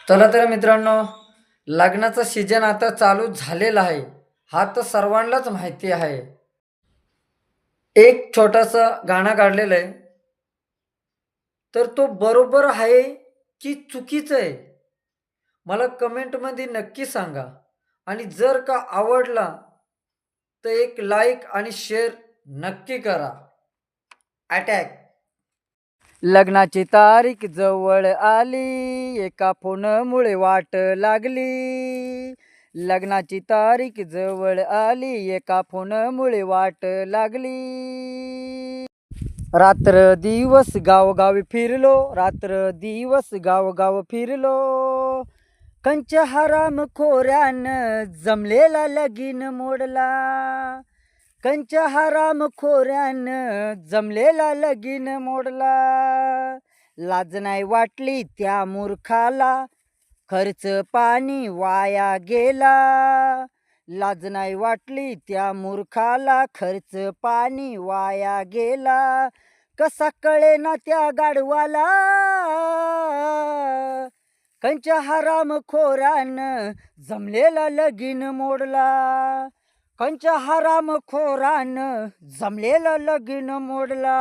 चला तर मित्रांनो, लग्नाचा सीजन आता चालू झालेला आहे. हा तर सर्वांनाच माहिती आहे. एक छोटंसं गाणं काढलेलं आहे. तर तो बरोबर आहे की चुकीचं आहे? मला कमेंटमध्ये नक्की सांगा. आणि जर का आवडला, तर एक लाईक आणि शेअर नक्की करा. अटॅक. लग्नाची तारीख जवळ आली, एका फोनमुळे वाट लागली. लग्नाची तारीख जवळ आली, एका फोनमुळे वाट लागली. रात्र दिवस गावोगावी फिरलो, रात्र दिवस गावोगाव फिरलो. कंच हराम खोऱ्यानं जमलेला लगीन मोडला. कंच हराम खोऱ्यानं जमलेला लगीन मोडला. लाज नाही वाटली त्या मूर्खाला, खर्च पाणी वाया गेला. लाज नाही वाटली त्या मूर्खाला, खर्च पाणी वाया गेला. कसा कळेना त्या गाढवाला, कंच हराम खोरानं जमलेला लगीन मोडला. कंच हराम खोरानं जमलेला लगीन मोडला.